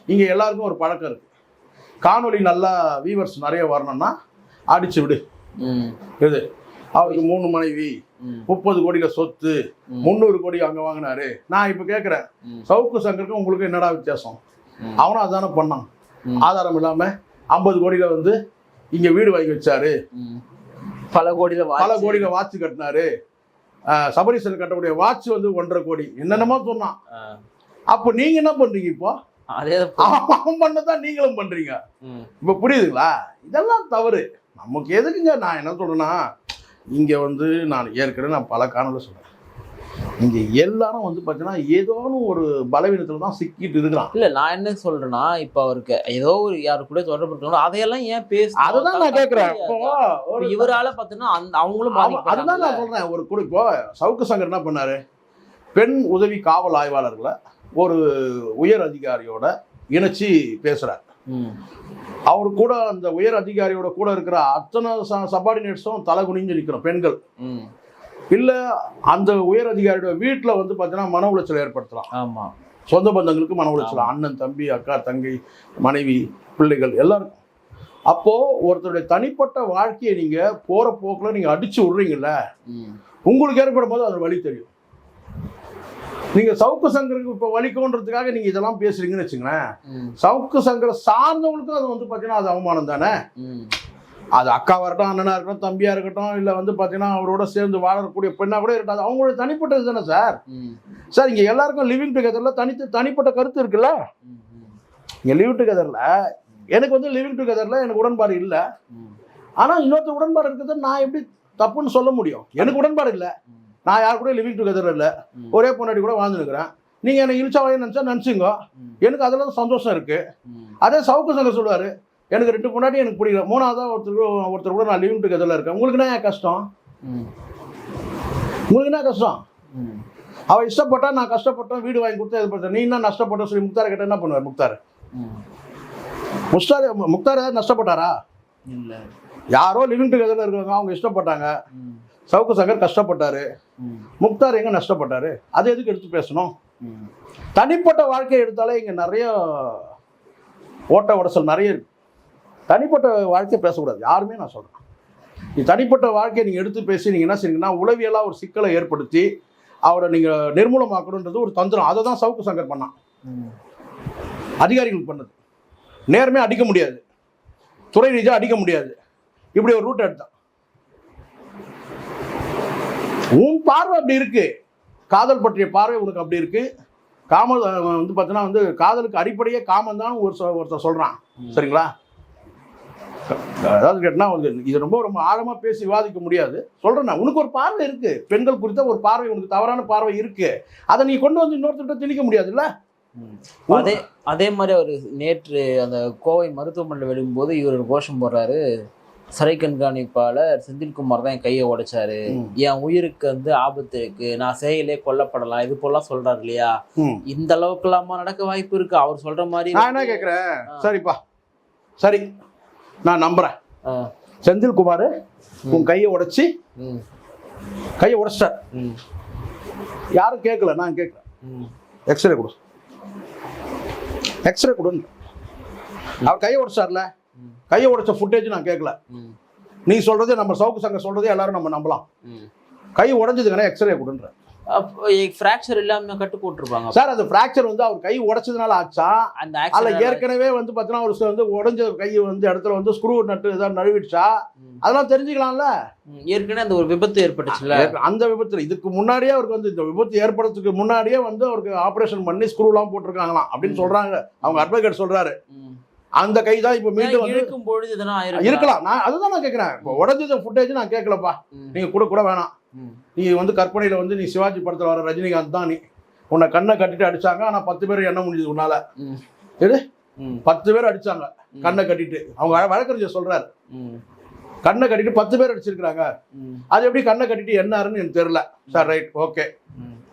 இங்கே எல்லாருக்கும் ஒரு பழக்கம் இருக்கு, காணொலி நல்லா வியூவர்ஸ் நிறைய வரணும்னா அடிச்சு விடு. இது அவருக்கு 3 மனைவி, 30 கோடியில சொத்து, 300 கோடி அங்க வாங்கினாரு. நான் இப்ப கேட்கிறேன், சவுக்கு சங்கருக்கு உங்களுக்கு என்னடா வித்தியாசம்? அவனும் அதானே பண்ணான். ஆதாரம் இல்லாம 50 கோடியில வந்து இங்க வீடு வாங்கி வச்சாரு, பல கோடியில வாட்ச் கட்டினாரு, சபரிசன் கட்டக்கூடிய வாட்ச் வந்து 1.5 கோடி, என்னென்னமோ சொன்னான். அப்ப நீங்க என்ன பண்றீங்க? இப்போ அவன் பண்ணதான் நீங்களும் பண்றீங்க. இப்ப புரியுதுங்களா? இதெல்லாம் தவறு. நமக்கு எதுக்குங்க? நான் என்ன சொல்றேன்னா, இங்கே வந்து நான் ஏற்கனவே பல காணொலி சொல்கிறேன், இங்கே எல்லாரும் வந்து பார்த்தீங்கன்னா ஏதோ ஒரு பலவீனத்தில் தான் சிக்கிட்டு இருக்கிறான். இல்லை, நான் என்ன சொல்கிறேன்னா, இப்போ அவருக்கு ஏதோ ஒரு யாரு கூட தொடர்பு அதையெல்லாம் ஏன் அதுதான் நான் கேட்குறேன். இப்போ இவரால் பார்த்தீங்கன்னா அவங்களும் அதுதான் நான் சொல்கிறேன். ஒரு இப்போ சவுக்கு சங்கர் என்ன பண்ணாரு, பெண் உதவி காவல் ஆய்வாளர்களை ஒரு உயர் அதிகாரியோட இணைச்சி பேசுகிறார். அவர் கூட அந்த உயர் அதிகாரியோட கூட இருக்கிற அத்தனை சபார்டினேட்ஸும் தலை குனிஞ்சு நிற்கிறோம் பெண்கள். இல்லை அந்த உயர் அதிகாரியோட வீட்டில் வந்து பார்த்தீங்கன்னா மன உளைச்சல் ஏற்படுத்தலாம். ஆமாம், சொந்த பந்தங்களுக்கு மன உளைச்சல், அண்ணன் தம்பி அக்கா தங்கை மனைவி பிள்ளைகள் எல்லாருக்கும். அப்போது ஒருத்தருடைய தனிப்பட்ட வாழ்க்கையை நீங்கள் போகிற போக்கில் நீங்கள் அடித்து விட்றீங்கல்ல, உங்களுக்கு ஏற்படும் போது அது வழி தெரியும். நீங்கள் சவுக்கு சங்கருக்கு இப்போ வலிக்கும்ன்றதுக்காக நீங்கள் இதெல்லாம் பேசுறீங்கன்னு வச்சுங்களேன், சவுக்கு சங்கரை சார்ந்தவங்களுக்கும் அது வந்து பார்த்தீங்கன்னா அது அவமானம் தானே. அது அக்காவாக இருக்கட்டும், அண்ணனாக இருக்கட்டும், தம்பியாக இருக்கட்டும், இல்லை வந்து பார்த்தீங்கன்னா அவரோட சேர்ந்து வாழக்கூடிய பெண்ணாக கூட இருக்கட்டும், அது அவங்களோட தனிப்பட்டது தானே சார். சார் இங்கே எல்லாருக்கும் லிவிங் டுகெதரில் தனிப்பட்ட கருத்து இருக்குல்ல. இங்கே லிவிங் டுகெதரில் எனக்கு வந்து லிவிங் டுகெதரில் எனக்கு உடன்பாடு இல்லை. ஆனால் இன்னொருத்தர் உடன்பாடு இருக்கிறது நான் எப்படி தப்புன்னு சொல்ல முடியும்? எனக்கு உடன்பாடு இல்லை, நான் யார் கூட லிவிங் டுகெதர் இல்லை, ஒரே பொண்ணாடி கூட வாழ்ந்துருக்கிறேன். நீங்கள் எனக்கு இழிச்சாவையை நினச்சிங்க, எனக்கு அதெல்லாம் சந்தோஷம் இருக்குது. அதே சவுக்கு சங்கர் சொல்லுவார், எனக்கு 2 பொண்டாட்டி எனக்கு பிடிக்கல, 3ஆவதாக ஒருத்தர் கூட நான் லிவிங் டுகெதரில் இருக்கேன். உங்களுக்கு என்ன கஷ்டம்? உங்களுக்கு என்ன கஷ்டம்? அவள் இஷ்டப்பட்டா, நான் கஷ்டப்பட்டோம், வீடு வாங்கி கொடுத்தா எதிர்பார்த்தேன், நீ என்ன நஷ்டப்பட்ட சொல்லி முக்தாரை கேட்டால் என்ன பண்ணுவார்? முக்தார் ஏதாவது நஷ்டப்பட்டாரா? இல்லை. யாரோ லிவிங் டுகெதரில் இருக்காங்க, அவங்க இஷ்டப்பட்டாங்க. சவுக்கு சங்கர் கஷ்டப்பட்டாரு, முக்தார் எங்க நஷ்டப்பட்டாரு? அது எதுக்கு எடுத்து பேசணும்? தனிப்பட்ட வாழ்க்கையை எடுத்தாலே இங்க நிறைய ஓட்ட உடசல் நிறைய இருக்கு. தனிப்பட்ட வாழ்க்கையை பேசக்கூடாது யாருமே. நான் சொல்றேன், நீ தனிப்பட்ட வாழ்க்கையை நீங்க எடுத்து பேசி நீங்க என்ன செய்றீங்கன்னா உளவியலா ஒரு சிக்கலை ஏற்படுத்தி அவரை நீங்க நிர்மூலமாக்கணுன்றது ஒரு தந்திரம். அதை தான் சவுக்கு சங்கர் பண்ணான். அதிகாரிகளுக்கு பண்ணது. நேர்மையாக அடிக்க முடியாது, துறை ரீதியாக அடிக்க முடியாது, இப்படி ஒரு ரூட் எடுத்தான். உன் பார்வை அப்படி இருக்கு, காதல் பற்றிய பார்வை உனக்கு அப்படி இருக்கு. காம வந்து பார்த்தீங்கன்னா வந்து காதலுக்கு அடிப்படையே காமம் தான் ஒருத்தர் சொல்றான். சரிங்களா? அதாவது கேட்டா வந்து இது ரொம்ப ரொம்ப ஆழமா பேசி விவாதிக்க முடியாது. சொல்றேன், உனக்கு ஒரு பார்வை இருக்கு, பெண்கள் குறித்த ஒரு பார்வை உனக்கு தவறான பார்வை இருக்கு. அதை நீ கொண்டு வந்து இன்னொருத்தர்கிட்ட திணிக்க முடியாதுல்ல. அதே மாதிரி அவர் நேற்று அந்த கோவை மருத்துவமனையில் விழும்போது இவர் கோஷம் போடுறாரு, சிறை கண்காணிப்பாளர் செந்தில்குமார் தான் என் கையை உடைச்சாரு, என் உயிருக்கு வந்து ஆபத்து இருக்கு, நான் செயலே கொல்லப்படலாம், இது போலாம் சொல்றாரு இல்லையா? இந்த அளவுக்கு இல்லாம நடக்க வாய்ப்பு இருக்கு அவர் சொல்ற மாதிரி? நான் என்ன கேட்கிறேன், சரிப்பா சரி நான் நம்புறேன், செந்தில்குமார் உன் கையை உடைச்சி கையை உடைச்சார், யாரும் கேட்கல, நான் கேட்கிறேன், எக்ஸ்ரே கொடு, எக்ஸ்ரே கொடுன்னு. அவர் கையை உடைச்சார்ல, கையை உடைச்ச ஃபுட்டேஜ் நான் கேட்கல. நீ சொல்றது நம்ம சவுக்கு சங்கர் சொல்றதே எல்லாரும் நம்ம நம்பலாம். கை உடைஞ்சதுக்கான எக்ஸ்ரே கொடுன்ற. ஃப்ராக்சர் இல்லாம கட்டு போட்டுருப்பாங்க சார். அந்த ஃப்ராக்சர் வந்து அவர் கை உடைச்சதுனால ஆச்சா? அந்த ஏற்கனவே வந்து பார்த்தீங்கன்னா ஒரு வந்து உடைஞ்ச கை வந்து இடத்துல வந்து ஸ்க்ரூ நட்டு ஏதாவது நழுவிடுச்சா? அதெல்லாம் தெரிஞ்சுக்கலாம்ல. ஏற்கனவே அந்த ஒரு விபத்து ஏற்பட்டுச்சுல, அந்த விபத்துல இதுக்கு முன்னாடியே அவருக்கு வந்து இந்த விபத்து ஏற்படுறதுக்கு முன்னாடியே வந்து அவருக்கு ஆப்ரேஷன் பண்ணி ஸ்க்ரூலாம் போட்டிருக்காங்களாம் அப்படின்னு சொல்றாங்க. அவங்க அட்வொகேட் சொல்றாரு. அந்த கை தான் இப்ப மீண்டும் வந்து இருக்கலாம். நான் அதுதான் நான் கேட்கிறேன். இப்போ உடஞ்சது ஃபுட்டேஜ் நான் கேட்கலப்பா, நீங்க கூட வேணாம். நீ வந்து கற்பனையில வந்து நீ சிவாஜி படத்துல வர ரஜினிகாந்த் தான், நீ உன்னை கண்ணை கட்டிட்டு அடிச்சாங்க, ஆனா 10 பேர் எண்ண முடிஞ்சது உன்னால. எது 10 பேர் அடிச்சாங்க கண்ணை கட்டிட்டு. அவங்க வழக்கறிஞர் சொல்றாரு, கண்ணை கட்டிட்டு 10 பேர் அடிச்சிருக்காங்க, அது எப்படி கண்ணை கட்டிட்டு என்னாருன்னு எனக்கு தெரியல. சார் ரைட் ஓகே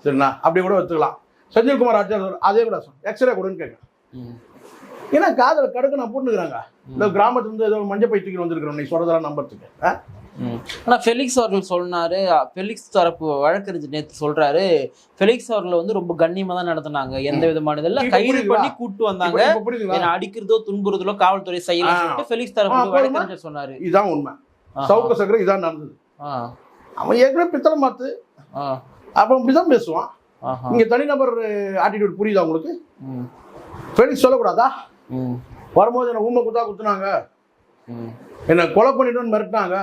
சரிண்ணா, அப்படி கூட எடுத்துக்கலாம். செந்தில்குமார் ஆச்சார் அதே கூட எக்ஸ்ரே கொடுன்னு கேட்க. ஏன்னா காதல கடுக்க நான் போட்டுக்கிறாங்க. இந்த கிராமத்துல இருந்து ஏதோ மஞ்சள் பை தூக்கி வந்திருக்கிறோம் நீ சொல்றதெல்லாம் நம்புறதுக்கு. ஆனா ஃபெலிக்ஸ் அவர்கள் சொன்னாரு, ஃபெலிக்ஸ் தரப்பு வழக்கறிஞர் நேற்று சொல்றாரு, ஃபெலிக்ஸ் அவர்கள் வந்து ரொம்ப கண்ணியமா தான் நடத்தினாங்க, எந்த விதமான இதெல்லாம் கைது பண்ணி கூட்டு வந்தாங்க, அடிக்கிறதோ துன்புறுதலோ காவல்துறை செய்யலாம் ஃபெலிக்ஸ் தரப்பு வழக்கறிஞர் சொன்னாரு. இதுதான் உண்மை. சவுக்கு சங்கர் இதான் நடந்தது. அவன் ஏற்கனவே பித்தளை மாத்து, அப்ப இப்படிதான் பேசுவான். இங்க தனிநபர் ஆட்டிடியூட் புரியுதா உங்களுக்கு? ஃபெலிக்ஸ் சொல்லக்கூடாதா? வரும்போது என்ன ஊமை குத்துனாங்க, என்ன கொலை பண்ணிட்டு மிரட்டினாங்க.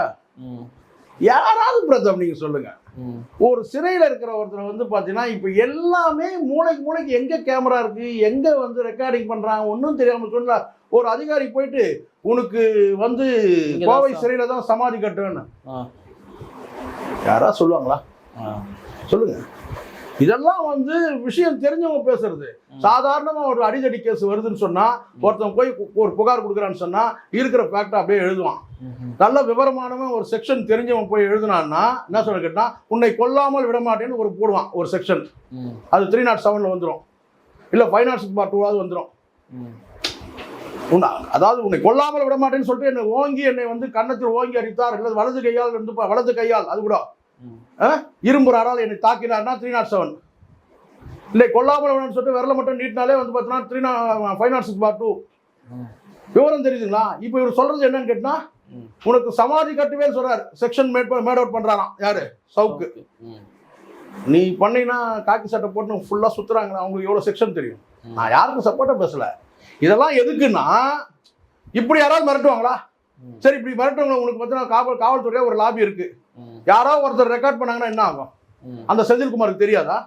யாராவது பிரதம் நீங்க சொல்லுங்க. ஒரு சிறையில் இருக்கிற ஒருத்தர் வந்து பாத்தீங்கன்னா இப்ப எல்லாமே மூளைக்கு எங்க கேமரா இருக்கு, எங்க வந்து ரெக்கார்டிங் பண்றாங்க ஒன்னும் தெரியாம சொன்னா ஒரு அதிகாரி போயிட்டு உனக்கு வந்து கோவை சிறையில தான் சமாதி கட்டுன்னு யாராவது சொல்லுவாங்களா? சொல்லுங்க. இதெல்லாம் வந்து விஷயம் தெரிஞ்சவங்க பேசுறது. சாதாரணமா ஒரு அடிதடி கேஸ் வருதுன்னு சொன்னா, ஒருத்தன் போய் ஒரு புகார் கொடுக்குறான்னு சொன்னா இருக்கிற ஃபேக்டா அப்படியே எழுதுவான். நல்ல விவரமானவன் ஒரு செக்ஷன் தெரிஞ்சவன் போய் எழுதுனான்னா என்ன சொல்ல கேட்டா, உன்னை கொல்லாமல் விடமாட்டேன்னு ஒரு போடுவான் ஒரு செக்ஷன். அது 307 வந்துடும், இல்ல 506 part 2 வந்துடும். அதாவது உன்னை கொல்லாமல் விட மாட்டேன்னு சொல்லிட்டு என்னை ஓங்கி என்னை வந்து கன்னத்தில் ஓங்கி அடித்தார், இல்லை வலது கையால் இருந்து வலது கையால் அது கூட இரும்பு ஆறால் என்னை தாக்கினார்னா 307. இல்லை கொல்லாமல் விடணும்னு சொல்லிட்டு விரல மட்டும் நீட்டினாலே வந்து பார்த்தீங்கன்னா 506/2 விவரம் தெரியுதுங்களா? இப்போ இவர் சொல்றது என்னன்னு கேட்டா, உனக்கு சமாதி கட்டுவே சொல்றாரு, செக்ஷன் மேட் அவுட் பண்றாராம் யாரு, சவுக்கு. நீ பண்ணீங்கன்னா காக்கி சட்டை போட்டு ஃபுல்லா சுத்துறாங்க, அவங்களுக்கு எவ்வளவு செக்ஷன் தெரியும். நான் யாருக்கும் சப்போர்ட்டா பேசல. இதெல்லாம் எதுக்குன்னா, இப்படி யாராவது மிரட்டுவாங்களா? சரி, இப்படி மிரட்டுவாங்க. உனக்கு பார்த்தீங்கன்னா காவல்துறையா ஒரு லாபி இருக்கு. யாராவது ஒருத்தர் ரெக்கார்ட் பண்ணாங்கன்னா என்ன ஆகும்? அந்த செந்தில்குமாருக்கு தெரியாதா?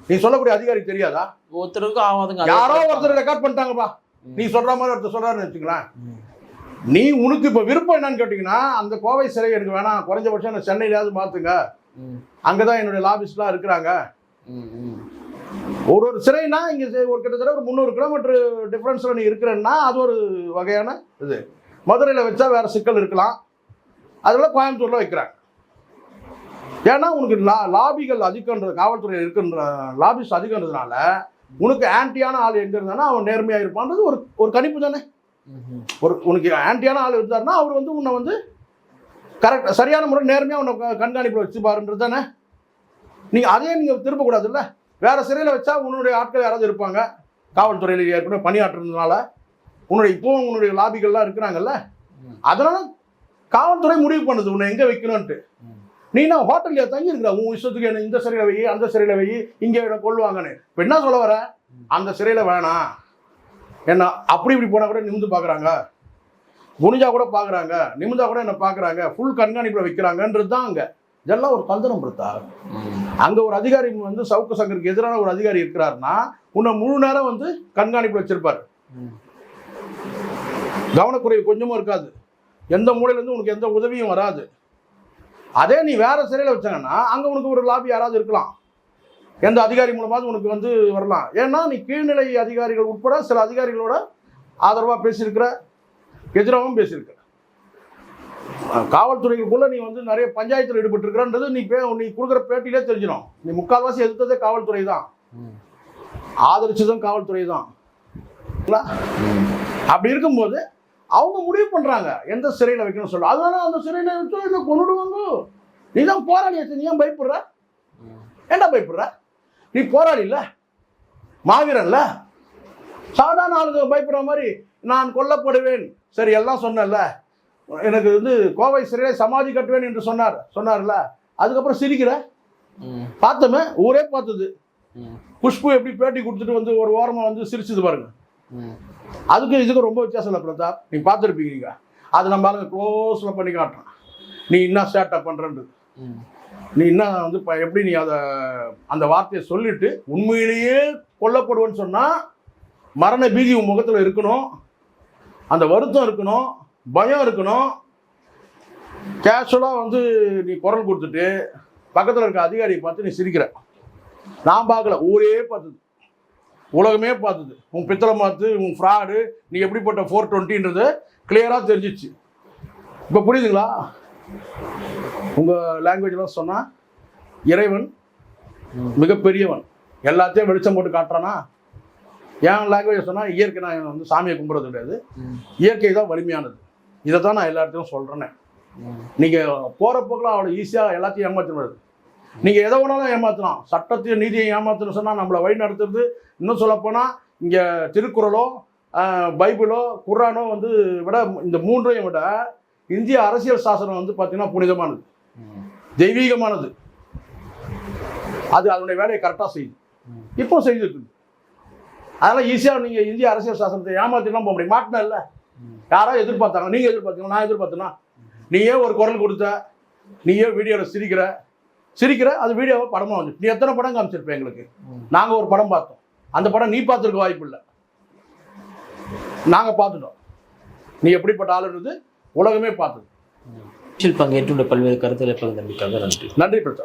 நீ சொல்லக்கூடிய அதிகாரிக்கு தெரியாதா? ஒருத்தருக்கும் ஆகாதுங்க. யாரோ ஒருத்தர் ரெக்கார்ட் பண்ணிட்டாங்கப்பா, நீ சொல்ற மாதிரி ஒருத்தர் சொல்றாருன்னு வச்சுக்கலாம். நீ உனக்கு இப்ப விருப்பம் என்னன்னு கேட்டீங்கன்னா, அந்த கோவை சிறை எனக்கு வேணாம், குறைஞ்சபட்சம் என்ன சென்னையிலாவது மாத்துங்க, அங்கதான் என்னுடைய லாபிஸ்ட்லாம் இருக்கிறாங்க. ஒரு சிறைனா இங்க ஒரு கிட்டத்தட்ட ஒரு 300 கிலோமீட்டர் டிஃபரன்ஸ்ல நீ இருக்கிறன்னா அது ஒரு வகையான இது. மதுரையில் வச்சா வேற சிக்கல் இருக்கலாம், அதெல்லாம் கோயம்புத்தூர்ல வைக்கிறாங்க. ஏன்னா உனக்கு லாபிகள் அதிகன்றது, காவல்துறை இருக்கின்ற லாபிஸ் அதிகன்றதுனால உனக்கு ஆன்டியான ஆள் எங்க இருந்தானா அவன் நேர்மையா இருப்பான்றது ஒரு கணிப்பு தானே. உனக்கு ஆன்டியான ஆள் இருந்தாருன்னா அவர் வந்து உன்னை வந்து கரெக்ட் சரியான முறை நேர்மையா உன்னை கண்காணிப்பில் வச்சு பாருன்றது தானே. நீங்க திருப்பக்கூடாது இல்லை. வேற சிறையில் வச்சா உன்னுடைய ஆட்கள் யாராவது இருப்பாங்க, காவல்துறையில் ஏற்கனவே பணியாற்றுறதுனால இப்பவும் உன்னுடைய லாபிகள்லாம் இருக்கிறாங்கல்ல, அதனால காவல்துறை முடிவு பண்ணுது உன்னை எங்க வைக்கணும்ட்டு. நீனா ஹோட்டல்ல தங்கி இருக்கிற உன் இஷ்டத்துக்கு என்ன இந்த சிறையில வை, அந்த சிறையில வை, இங்க கொள்ளுவாங்கன்னு. இப்ப என்ன சொல்ல வர, அந்த சிறையில வேணாம், என்ன அப்படி இப்படி போனா கூட நிமிந்து பாக்குறாங்க, குனிஞ்சா கூட பாக்குறாங்க, நிமிந்தா கூட என்ன பாக்குறாங்க, ஃபுல் கண்காணிப்புல வைக்கிறாங்கன்றது தான் அங்க. இதெல்லாம் ஒரு தந்திரம் பிரதா. அங்க ஒரு அதிகாரி வந்து சவுக்கு சங்கருக்கு எதிரான ஒரு அதிகாரி இருக்கிறாருன்னா உன்னை முழு நேரம் வந்து கண்காணிப்புல வச்சிருப்பாரு. கவனக்குறைவு கொஞ்சமும் இருக்காது, எந்த மூலையில இருந்து உனக்கு எந்த உதவியும் வராது. அதே நீ வேற சிறையில வச்சாங்கன்னா அங்க உனக்கு ஒரு லாபி யாராவது இருக்கலாம், எந்த அதிகாரி மூலமாவது உனக்கு வந்து வரலாம். ஏன்னா நீ கீழ்நிலை அதிகாரிகள் உட்பட சில அதிகாரிகளோட ஆதரவா பேசியிருக்கிற, எதிராகவும் பேசியிருக்கிற. காவல்துறைக்குள்ள நீ வந்து நிறைய பஞ்சாயத்தில் ஈடுபட்டு இருக்கிறன்றது நீ கொடுக்குற பேட்டியிலே தெரிஞ்சிடும். நீ முக்கால்வாசி எதிர்த்ததே காவல்துறை தான், ஆதரிச்சதும் காவல்துறை தான். அப்படி இருக்கும்போது அவங்க முடிவு பண்றாங்க எந்த சிறையில வைக்கணும்னு சொல்ல. அதனால அந்த சிறையில வச்சு என்ன கொண்டுடுவாங்க. நீ தான் போராடியாச்சு, நீ ஏன் பயப்படுற? ஏன்டா பயப்படுற? நீ போராடி இல்ல, மாவீரன்ல. சாதாரண ஆளுங்க பயப்படுற மாதிரி நான் கொல்லப்படுவேன், சரி எல்லாம் சொன்னல, எனக்கு வந்து கோவை சிறையில சமாதி கட்டுவேன் என்று சொன்னார்ல, அதுக்கப்புறம் சிரிக்கிற. பார்த்தோமே, ஊரே பார்த்தது. குஷ்பு எப்படி பேட்டி கொடுத்துட்டு வந்து ஒரு ஓரமா வந்து சிரிச்சது பாருங்க. அதுக்கு இதுக்கு ரொம்ப வித்தியாசம் இல்லை பிரதாப், நீ பார்த்துருப்பீங்க. நீங்க அது நம்ம ஆளுங்க க்ளோஸ்ல பண்ணி காட்டுறான், நீ என்ன ஸ்டார்ட் பண்றது, நீ என்ன வந்து எப்படி நீ அந்த வார்த்தையை சொல்லிட்டு உண்மையிலேயே கொல்லப்படுவேன்னு சொன்னா மரண பீதி உன் முகத்துல இருக்கணும், அந்த வருத்தம் இருக்கணும், பயம் இருக்கணும். கேஷுவலாக வந்து நீ குரல் கொடுத்துட்டு பக்கத்தில் இருக்க அதிகாரியை பார்த்து நீ சிரிக்கிற. நான் பார்க்கல, ஊரே பார்த்தது, உலகமே பார்த்தது. உன் பித்தளை மாத்து, உன் ஃப்ராடு, நீ எப்படிப்பட்ட 420ன்றது கிளியராக தெரிஞ்சிச்சு. இப்போ புரியுதுங்களா? உங்கள் லாங்குவேஜ்லாம் சொன்னால் இறைவன் மிகப்பெரியவன், எல்லாத்தையும் வெளிச்சம் போட்டு காட்டுறானா. என் லாங்குவேஜ் சொன்னால் இயற்கை, நான் வந்து சாமியை கும்பிட்றது கிடையாது, இயற்கை தான் வலிமையானது. இதை தான் நான் எல்லா இடத்தையும் சொல்கிறேன்னே. நீங்கள் போகிற போக்கில் அவ்வளோ ஈஸியாக எல்லாத்தையும் ஏமாற்ற முடியாது. நீங்கள் எதை வேணாலும் ஏமாற்றலாம், சட்டத்தையும் நீதியை ஏமாற்றணும்னு சொன்னால் நம்மளை வழி நடத்துறது. இன்னும் சொல்லப்போனால் இங்கே திருக்குறளோ பைபிளோ குர்ஆனோ வந்து விட, இந்த மூன்றையும் விட இந்திய அரசியல் சாசனம் வந்து பார்த்தீங்கன்னா புனிதமானது, தெய்வீகமானது. அது அதனுடைய வேலையை கரெக்டாக செய்யுது, இப்போ செய்துட்டு. அதெல்லாம் ஈஸியாக நீங்கள் இந்திய அரசியல் சாசனத்தை ஏமாற்றிலாம் போக முடியும். மாட்டினா இல்லை, யாரோ எதிர்பார்த்தாங்க, நீங்கள் எதிர்பார்த்தீங்க, நான் எதிர்பார்த்தேன்னா. நீயே ஒரு குரல் கொடுத்த, நீயே வீடியோவில் சிரிக்கிற அது வீடியோவை படமாக வந்து நீ எத்தனை படம் காமிச்சிருப்பேன் எங்களுக்கு. நாங்கள் ஒரு படம் பார்த்தோம், அந்த படம் நீ பார்த்துருக்க வாய்ப்பு இல்லை, நாங்கள் பார்த்துட்டோம். நீ எப்படிப்பட்ட ஆளுன்றது உலகமே பார்த்தது. பங்கேற்று பல்வேறு கருத்துக்களை பகிர்ந்தமைக்காக நன்றி. நன்றி பிரதா.